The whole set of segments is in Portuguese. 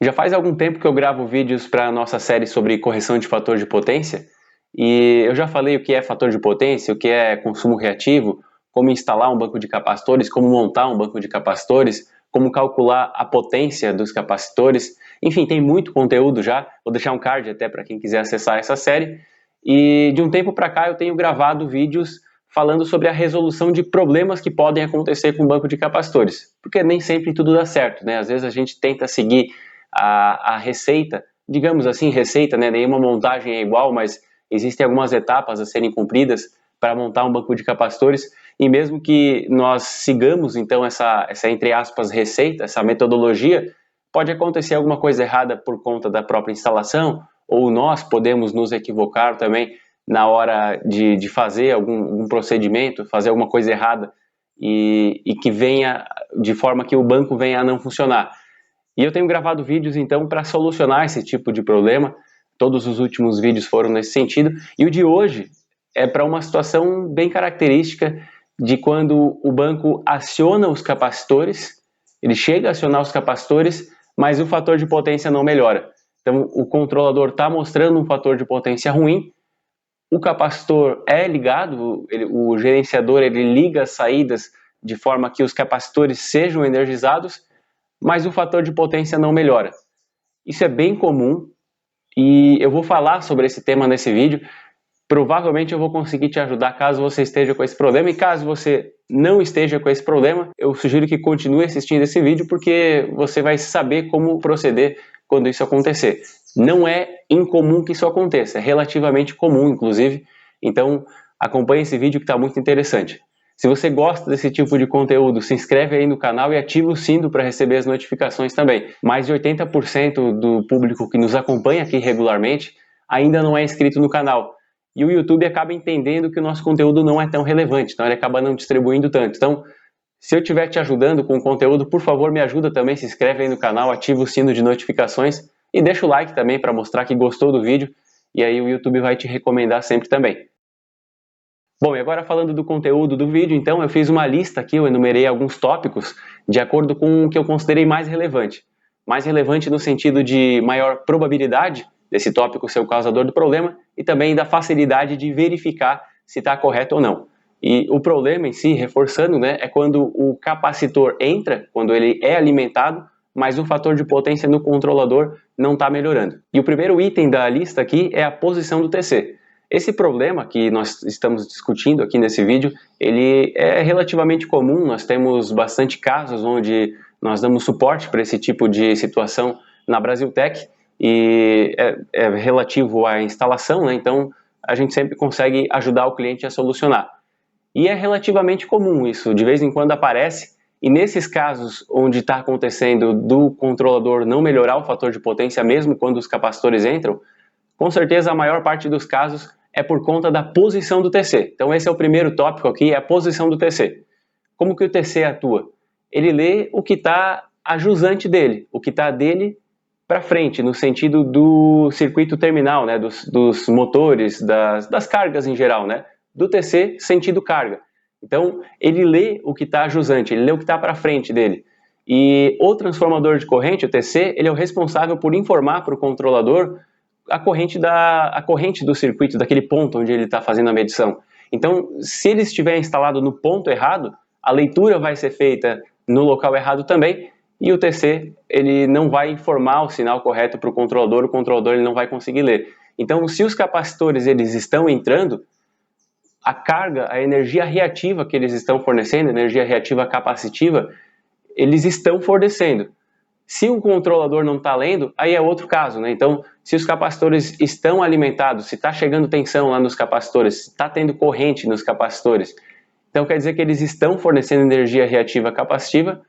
Já faz algum tempo que eu gravo vídeos para a nossa série sobre correção de fator de potência e eu já falei o que é fator de potência, o que é consumo reativo, como instalar um banco de capacitores, como montar um banco de capacitores, como calcular a potência dos capacitores. Enfim, tem muito conteúdo já, vou deixar um card até para quem quiser acessar essa série. E de um tempo para cá eu tenho gravado vídeos falando sobre a resolução de problemas que podem acontecer com o banco de capacitores, porque nem sempre tudo dá certo, né? Às vezes a gente tenta seguir a receita, digamos assim, receita, né? Nenhuma montagem é igual, mas existem algumas etapas a serem cumpridas para montar um banco de capacitores, e mesmo que nós sigamos então essa entre aspas receita, essa metodologia, pode acontecer alguma coisa errada por conta da própria instalação, ou nós podemos nos equivocar também na hora de fazer algum procedimento, fazer alguma coisa errada e que venha de forma que o banco venha a não funcionar. E eu tenho gravado vídeos então para solucionar esse tipo de problema. Todos os últimos vídeos foram nesse sentido. E o de hoje é para uma situação bem característica de quando o banco aciona os capacitores, ele chega a acionar os capacitores, mas o fator de potência não melhora. Então o controlador está mostrando um fator de potência ruim, o capacitor é ligado, o gerenciador ele liga as saídas de forma que os capacitores sejam energizados, mas o fator de potência não melhora. Isso é bem comum e eu vou falar sobre esse tema nesse vídeo. Provavelmente eu vou conseguir te ajudar caso você esteja com esse problema, e caso você não esteja com esse problema, eu sugiro que continue assistindo esse vídeo porque você vai saber como proceder quando isso acontecer. Não é incomum que isso aconteça, é relativamente comum inclusive, então acompanhe esse vídeo que está muito interessante. Se você gosta desse tipo de conteúdo, se inscreve aí no canal e ativa o sino para receber as notificações também. Mais de 80% do público que nos acompanha aqui regularmente ainda não é inscrito no canal. E o YouTube acaba entendendo que o nosso conteúdo não é tão relevante, então ele acaba não distribuindo tanto. Então, se eu estiver te ajudando com o conteúdo, por favor, me ajuda também, se inscreve aí no canal, ativa o sino de notificações e deixa o like também para mostrar que gostou do vídeo, e aí o YouTube vai te recomendar sempre também. Bom, e agora falando do conteúdo do vídeo, então eu fiz uma lista aqui, eu enumerei alguns tópicos de acordo com o que eu considerei mais relevante. Mais relevante no sentido de maior probabilidade desse tópico ser o causador do problema e também da facilidade de verificar se está correto ou não. E o problema em si, reforçando, né, é quando o capacitor entra, quando ele é alimentado, mas o fator de potência no controlador não está melhorando. E o primeiro item da lista aqui é a posição do TC. Esse problema que nós estamos discutindo aqui nesse vídeo, ele é relativamente comum, nós temos bastante casos onde nós damos suporte para esse tipo de situação na Brasiltec, e é relativo à instalação, né? Então a gente sempre consegue ajudar o cliente a solucionar. E é relativamente comum isso, de vez em quando aparece, e nesses casos onde está acontecendo do controlador não melhorar o fator de potência mesmo quando os capacitores entram, com certeza a maior parte dos casos é por conta da posição do TC. Então esse é o primeiro tópico aqui, é a posição do TC. Como que o TC atua? Ele lê o que está a jusante dele, o que está dele para frente, no sentido do circuito terminal, né, dos motores, das cargas em geral, né, do TC sentido carga. Então ele lê o que está a jusante, ele lê o que está para frente dele. E o transformador de corrente, o TC, ele é o responsável por informar para o controlador a corrente do circuito, daquele ponto onde ele está fazendo a medição. Então, se ele estiver instalado no ponto errado, a leitura vai ser feita no local errado também, e o TC ele não vai informar o sinal correto para o controlador ele não vai conseguir ler. Então, se os capacitores eles estão entrando, a carga, a energia reativa que eles estão fornecendo, energia reativa capacitiva, eles estão fornecendo. Se o controlador não está lendo, aí é outro caso, né? Então, se os capacitores estão alimentados, se está chegando tensão lá nos capacitores, se está tendo corrente nos capacitores, então quer dizer que eles estão fornecendo energia reativa capacitiva,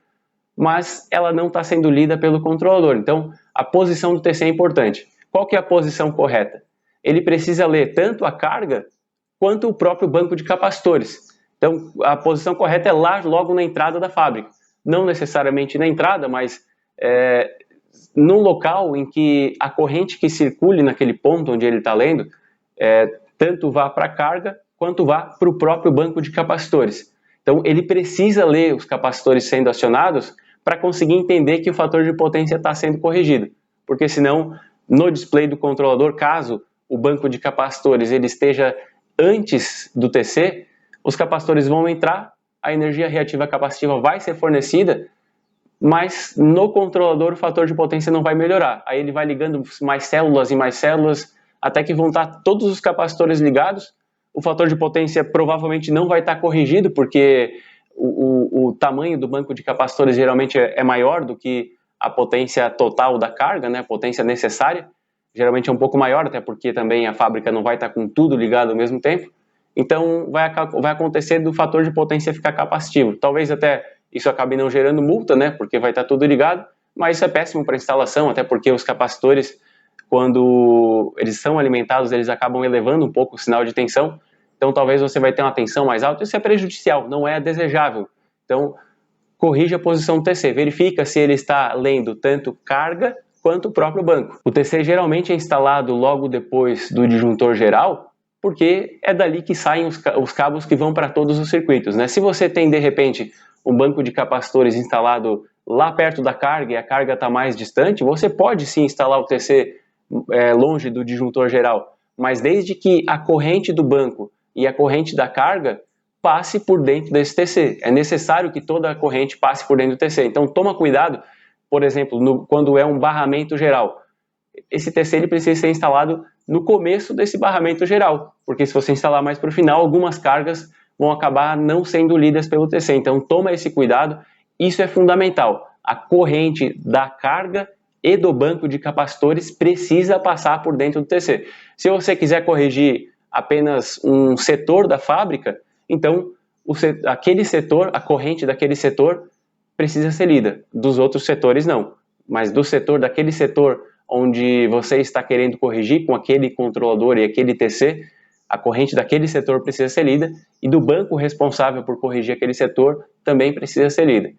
mas ela não está sendo lida pelo controlador. Então, a posição do TC é importante. Qual que é a posição correta? Ele precisa ler tanto a carga quanto o próprio banco de capacitores. Então, a posição correta é lá, logo na entrada da fábrica. Não necessariamente na entrada, mas num local em que a corrente que circule naquele ponto onde ele está lendo, tanto vá para a carga, quanto vá para o próprio banco de capacitores. Então, ele precisa ler os capacitores sendo acionados para conseguir entender que o fator de potência está sendo corrigido. porque senão no display do controlador, caso o banco de capacitores ele esteja antes do TC, os capacitores vão entrar, a energia reativa capacitiva vai ser fornecida, mas no controlador o fator de potência não vai melhorar. Aí ele vai ligando mais células e mais células, até que vão estar todos os capacitores ligados. O fator de potência provavelmente não vai estar corrigido, porque o tamanho do banco de capacitores geralmente é maior do que a potência total da carga, né? A potência necessária. Geralmente é um pouco maior, até porque também a fábrica não vai estar com tudo ligado ao mesmo tempo. Então vai acontecer do fator de potência ficar capacitivo. Talvez até isso acabe não gerando multa, né? Porque vai estar tudo ligado, mas isso é péssimo para a instalação, até porque os capacitores, quando eles são alimentados, eles acabam elevando um pouco o sinal de tensão. Então talvez você vai ter uma tensão mais alta. Isso é prejudicial, não é desejável. Então corrija a posição do TC, verifica se ele está lendo tanto carga quanto o próprio banco. O TC geralmente é instalado logo depois do disjuntor geral, porque é dali que saem os cabos que vão para todos os circuitos, né? Se você tem, de repente, um banco de capacitores instalado lá perto da carga e a carga está mais distante, você pode sim instalar o TC longe do disjuntor geral, mas desde que a corrente do banco e a corrente da carga passe por dentro desse TC. É necessário que toda a corrente passe por dentro do TC. Então toma cuidado, por exemplo, quando é um barramento geral. Esse TC ele precisa ser instalado no começo desse barramento geral, porque se você instalar mais para o final, algumas cargas vão acabar não sendo lidas pelo TC. Então toma esse cuidado, isso é fundamental. A corrente da carga e do banco de capacitores precisa passar por dentro do TC. Se você quiser corrigir apenas um setor da fábrica, então aquele setor, a corrente daquele setor precisa ser lida, dos outros setores não. Mas do setor, daquele setor onde você está querendo corrigir com aquele controlador e aquele TC, a corrente daquele setor precisa ser lida e do banco responsável por corrigir aquele setor também precisa ser lida.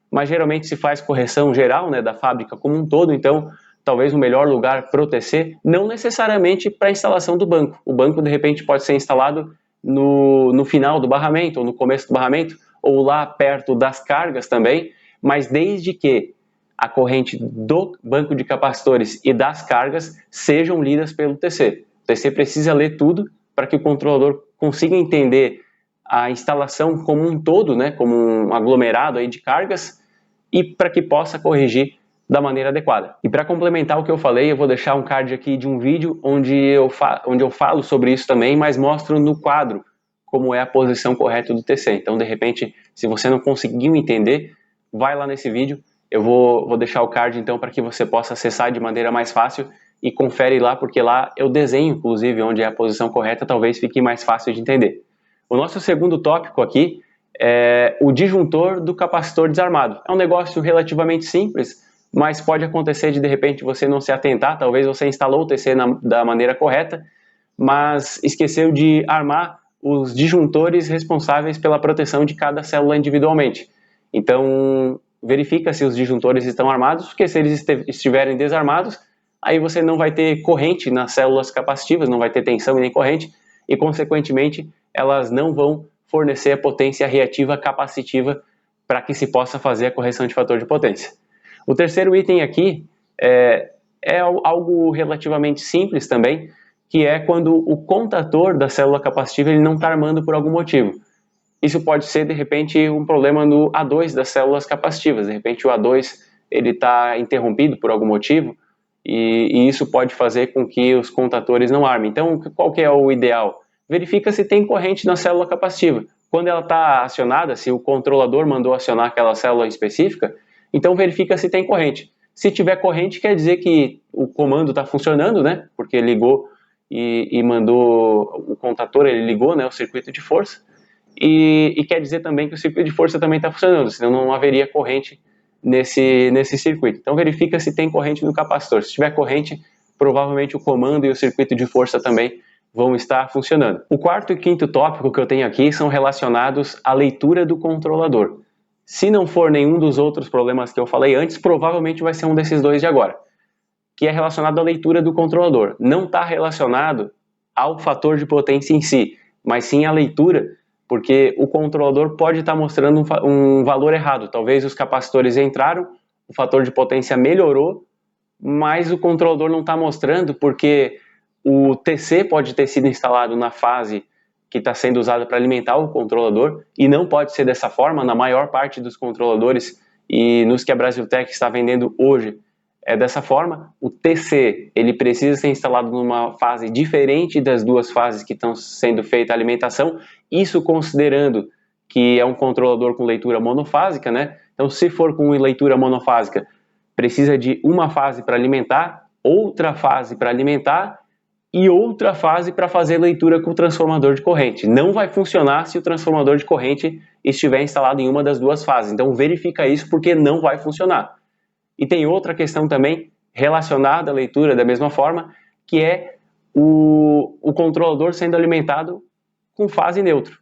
Mas geralmente se faz correção geral, né, da fábrica como um todo, então talvez o melhor lugar para o TC, não necessariamente para a instalação do banco. O banco de repente pode ser instalado no final do barramento ou no começo do barramento ou lá perto das cargas também, mas desde que a corrente do banco de capacitores e das cargas sejam lidas pelo TC. O TC precisa ler tudo para que o controlador consiga entender a instalação como um todo, né, como um aglomerado aí de cargas, e para que possa corrigir da maneira adequada. E para complementar o que eu falei, eu vou deixar um card aqui de um vídeo onde eu falo sobre isso também, mas mostro no quadro como é a posição correta do TC. Então, de repente, se você não conseguiu entender, vai lá nesse vídeo. Eu vou deixar o card então para que você possa acessar de maneira mais fácil e confere lá, porque lá eu desenho inclusive onde é a posição correta, talvez fique mais fácil de entender. O nosso segundo tópico aqui é o disjuntor do capacitor desarmado. É um negócio relativamente simples, mas pode acontecer de repente você não se atentar, talvez você instalou o TC da maneira correta, mas esqueceu de armar os disjuntores responsáveis pela proteção de cada célula individualmente. Então verifica se os disjuntores estão armados, porque se eles estiverem desarmados, aí você não vai ter corrente nas células capacitivas, não vai ter tensão e nem corrente, e consequentemente elas não vão fornecer a potência reativa capacitiva para que se possa fazer a correção de fator de potência. O terceiro item aqui é algo relativamente simples também, que é quando o contator da célula capacitiva ele não está armando por algum motivo. Isso pode ser, de repente, um problema no A2 das células capacitivas. De repente, o A2 está interrompido por algum motivo e isso pode fazer com que os contatores não armem. Então, qual que é o ideal? Verifica se tem corrente na célula capacitiva. Quando ela está acionada, se o controlador mandou acionar aquela célula específica, então verifica se tem corrente. Se tiver corrente, quer dizer que o comando está funcionando, né? Porque ligou e mandou o contator, ele ligou, né, o circuito de força. E quer dizer também que o circuito de força também está funcionando, senão não haveria corrente nesse circuito. Então verifica se tem corrente no capacitor. Se tiver corrente, provavelmente o comando e o circuito de força também vão estar funcionando. O quarto e quinto tópico que eu tenho aqui são relacionados à leitura do controlador. Se não for nenhum dos outros problemas que eu falei antes, provavelmente vai ser um desses dois de agora, que é relacionado à leitura do controlador. Não está relacionado ao fator de potência em si, mas sim à leitura, porque o controlador pode estar mostrando um valor errado. Talvez os capacitores entraram, o fator de potência melhorou, mas o controlador não está mostrando porque o TC pode ter sido instalado na fase que está sendo usada para alimentar o controlador e não pode ser dessa forma na maior parte dos controladores e nos que a Brasiltec está vendendo hoje é dessa forma. O TC ele precisa ser instalado numa fase diferente das duas fases que estão sendo feita a alimentação, isso considerando que é um controlador com leitura monofásica, né? Então, se for com leitura monofásica, precisa de uma fase para alimentar, outra fase para alimentar e outra fase para fazer leitura com o transformador de corrente. Não vai funcionar se o transformador de corrente estiver instalado em uma das duas fases. Então, verifica isso porque não vai funcionar. E tem outra questão também relacionada à leitura da mesma forma, que é o controlador sendo alimentado com fase neutro.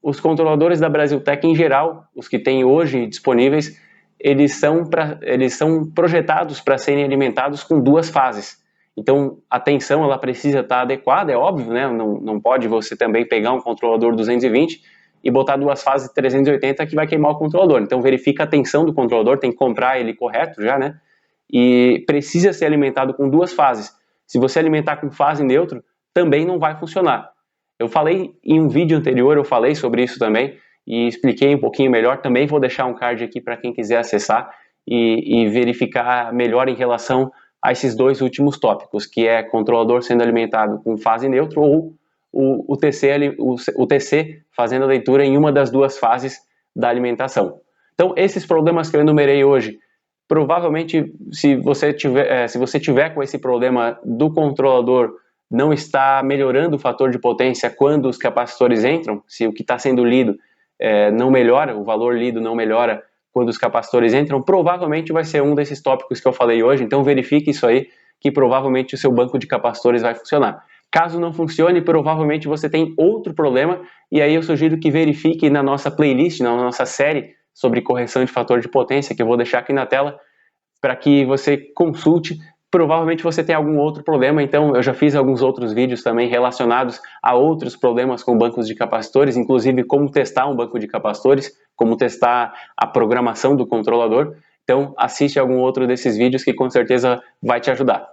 Os controladores da Brasiltec em geral, os que tem hoje disponíveis, eles são projetados para serem alimentados com duas fases. Então a tensão ela precisa estar adequada, é óbvio, né? Não pode você também pegar um controlador 220 e botar duas fases 380 que vai queimar o controlador. Então verifica a tensão do controlador, tem que comprar ele correto já, né? E precisa ser alimentado com duas fases. Se você alimentar com fase neutro, também não vai funcionar. Eu falei em um vídeo anterior, eu falei sobre isso também e expliquei um pouquinho melhor. Também vou deixar um card aqui para quem quiser acessar e verificar melhor em relação a esses dois últimos tópicos, que é controlador sendo alimentado com fase neutra ou o TC fazendo a leitura em uma das duas fases da alimentação. Então, esses problemas que eu enumerei hoje, provavelmente, se você tiver com esse problema do controlador não está melhorando o fator de potência quando os capacitores entram, se o que está sendo lido não melhora, o valor lido não melhora quando os capacitores entram, provavelmente vai ser um desses tópicos que eu falei hoje, então verifique isso aí, que provavelmente o seu banco de capacitores vai funcionar. Caso não funcione, provavelmente você tem outro problema, e aí eu sugiro que verifique na nossa playlist, na nossa série sobre correção de fator de potência, que eu vou deixar aqui na tela, para que você consulte. Provavelmente você tem algum outro problema, então eu já fiz alguns outros vídeos também relacionados a outros problemas com bancos de capacitores, inclusive como testar um banco de capacitores, como testar a programação do controlador. Então assiste algum outro desses vídeos que com certeza vai te ajudar.